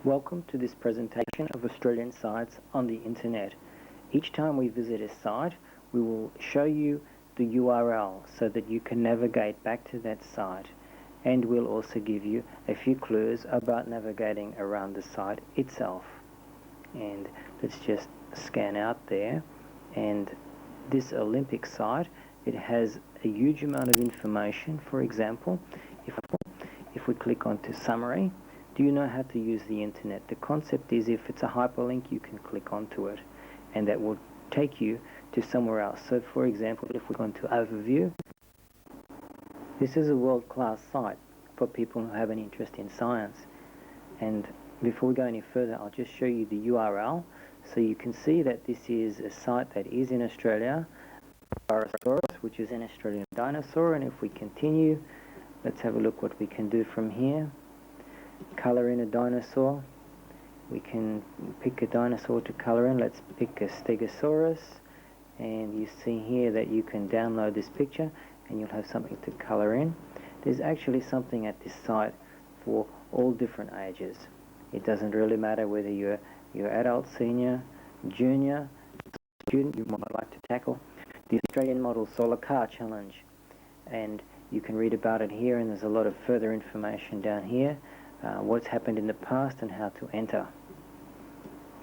Welcome to this presentation of Australian sites on the internet. Each time we visit a site, we will show you the URL so that you can navigate back to that site, and we'll also give you a few clues about navigating around the site itself. And let's just scan out there, and this Olympic site, it has a huge amount of information. For example, if we click onto summary, do you know how to use the internet? The concept is if it's a hyperlink, you can click onto it and that will take you to somewhere else. So for example, if we go into overview, this is a world-class site for people who have an interest in science. And before we go any further, I'll just show you the URL so you can see that this is a site that is in Australia, Parasaurus, which is an Australian dinosaur. And if we continue, let's have a look what we can do from here. Color in a dinosaur. We can pick a dinosaur to color in. Let's pick a Stegosaurus, and you see here that you can download this picture and you'll have something to color in. There's actually something at this site for all different ages. It doesn't really matter whether you're adult, senior, junior, student. You might like to tackle the Australian Model Solar Car Challenge, and you can read about it here, and there's a lot of further information down here. What's happened in the past and how to enter.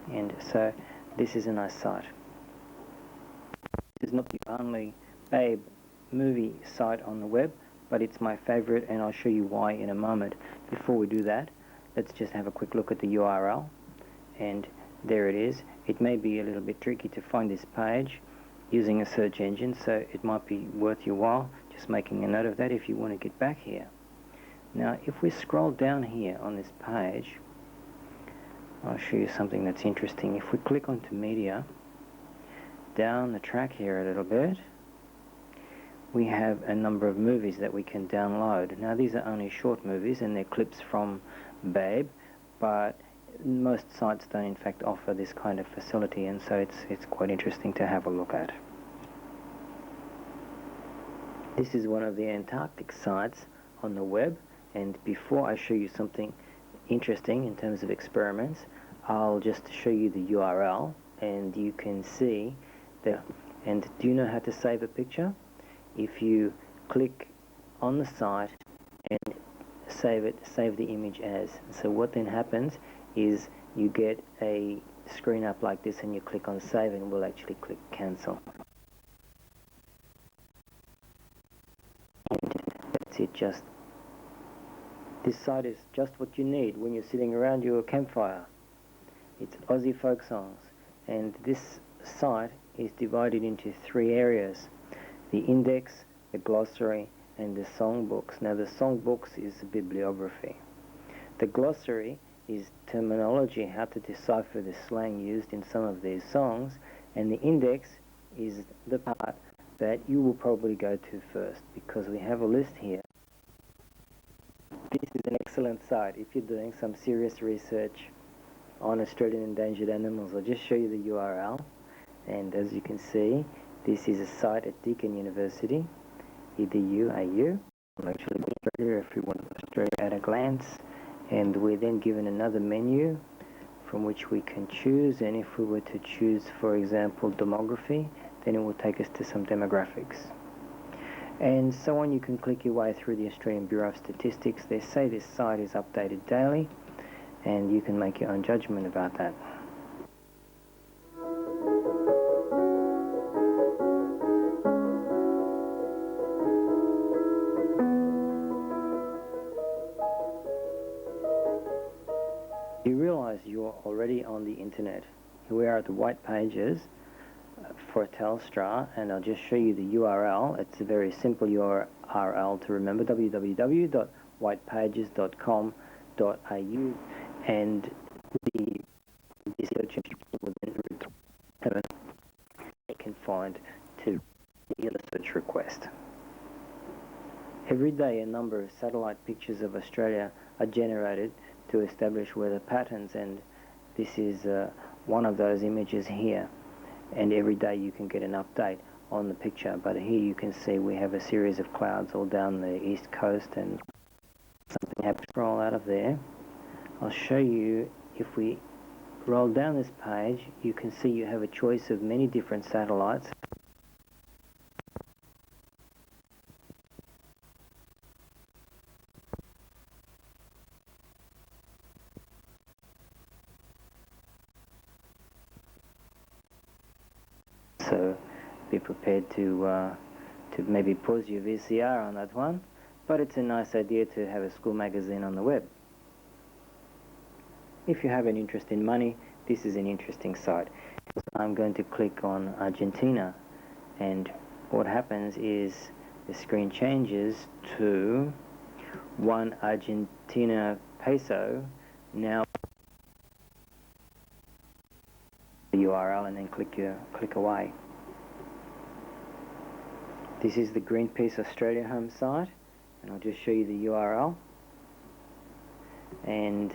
And so this is a nice site. This is not the only Babe movie site on the web, but it's my favorite, and I'll show you why in a moment. Before we do that, let's just have a quick look at the URL, and there it is. It may be a little bit tricky to find this page using a search engine, so it might be worth your while just making a note of that if you want to get back here. Now, if we scroll down here on this page, I'll show you something that's interesting. If we click onto media, down the track here a little bit, we have a number of movies that we can download. Now, these are only short movies and they're clips from Babe, but most sites don't in fact offer this kind of facility, and so it's quite interesting to have a look at. This is one of the Antarctic sites on the web. And before I show you something interesting in terms of experiments, I'll just show you the URL, and you can see that. And do you know how to save a picture? If you click on the site and save the image as. So what then happens is you get a screen up like this, and you click on save, and we'll actually click cancel. And that's it. This site is just what you need when you're sitting around your campfire. It's Aussie folk songs, and this site is divided into three areas: the index, the glossary, and the songbooks. Now, the songbooks is the bibliography. The glossary is terminology, how to decipher the slang used in some of these songs, and the index is the part that you will probably go to first, because we have a list here. This is an excellent site if you're doing some serious research on Australian endangered animals. I'll just show you the URL, and as you can see, this is a site at Deakin University, EDU, AU. I'm actually Australia if you want Australia at a glance, and we're then given another menu from which we can choose, and if we were to choose, for example, demography, then it will take us to some demographics. And so on. You can click your way through the Australian Bureau of Statistics. They say this site is updated daily, and you can make your own judgment about that. You realize you're already on the internet. Here we are at the white pages for Telstra, and I'll just show you the URL. It's a very simple URL to remember: www.whitepages.com.au, and the search engine will then return you can find to the other search request. Every day a number of satellite pictures of Australia are generated to establish weather patterns, and this is one of those images here. And every day you can get an update on the picture, but here you can see we have a series of clouds all down the east coast, and something happens to roll out of there. I'll show you if we roll down this page, you can see you have a choice of many different satellites. So be prepared to maybe pause your VCR on that one, but it's a nice idea to have a school magazine on the web. If you have an interest in money, this is an interesting site. I'm going to click on Argentina, and what happens is the screen changes to 1 Argentina peso. Now the URL, and then click away. This is the Greenpeace Australia home site, and I'll just show you the URL. And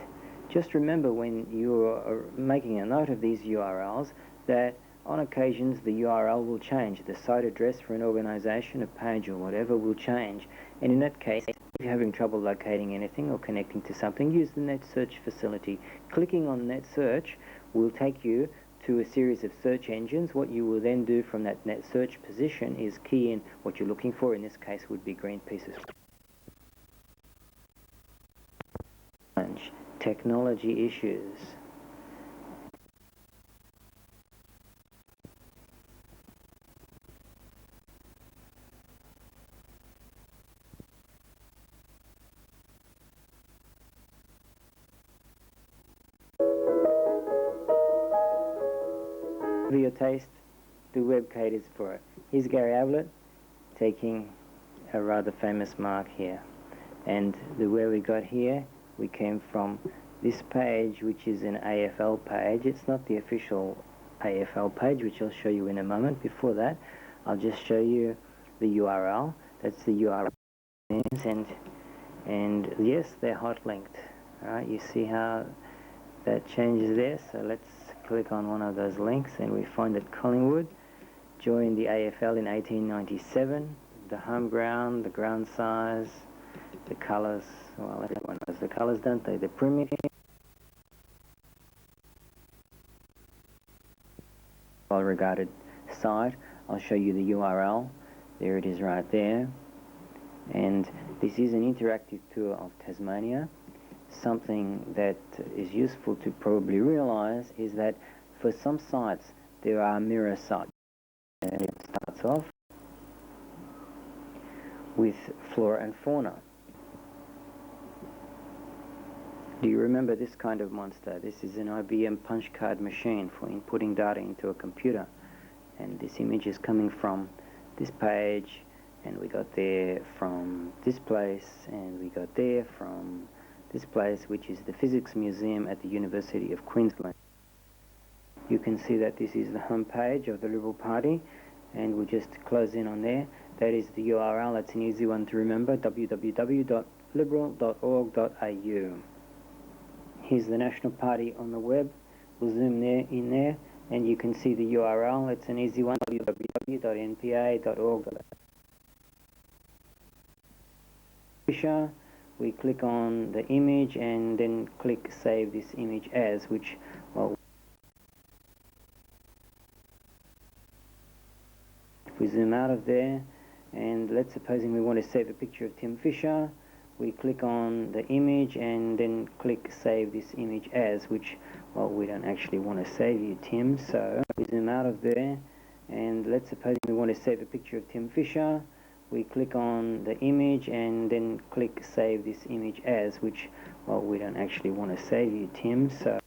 just remember, when you're making a note of these URLs, that on occasions the URL will change. The site address for an organization, a page or whatever will change. And in that case, if you're having trouble locating anything or connecting to something, use the net search facility. Clicking on net search will take you to a series of search engines. What you will then do from that net search position is key in what you're looking for. In this case would be Greenpeace's technology issues. For your taste, the web caters for it. Here's Gary Ablett taking a rather famous mark here. And where we got here, we came from this page, which is an AFL page. It's not the official AFL page, which I'll show you in a moment. Before that, I'll just show you the URL. That's the URL. And yes, they're hot linked. All right, you see how that changes there? So let's click on one of those links, and we find that Collingwood joined the AFL in 1897. The home ground, the ground size, the colours, well, everyone knows the colours, don't they? The Premier. Well-regarded site. I'll show you the URL. There it is right there. And this is an interactive tour of Tasmania. Something that is useful to probably realise is that for some sites there are mirror sites. And it starts off with flora and fauna. Do you remember this kind of monster? This is an IBM punch card machine for inputting data into a computer. And this image is coming from this page, and we got there from this place, and we got there from this place, which is the Physics Museum at the University of Queensland. You can see that this is the home page of the Liberal Party, and we'll just close in on there. That is the URL. That's an easy one to remember, www.liberal.org.au. Here's the National Party on the web. We'll zoom in there, and you can see the URL. It's an easy one, www.npa.org.au. We click on the image and then click Save this image as, which, well, if we zoom out of there, and let's supposing we want to save a picture of Tim Fisher, we click on the image and then click Save this image as, which, well, we don't actually want to save you, Tim, so we zoom out of there, and let's suppose we want to save a picture of Tim Fisher. We click on the image and then click Save this image as, which, well, we don't actually want to save you, Tim, so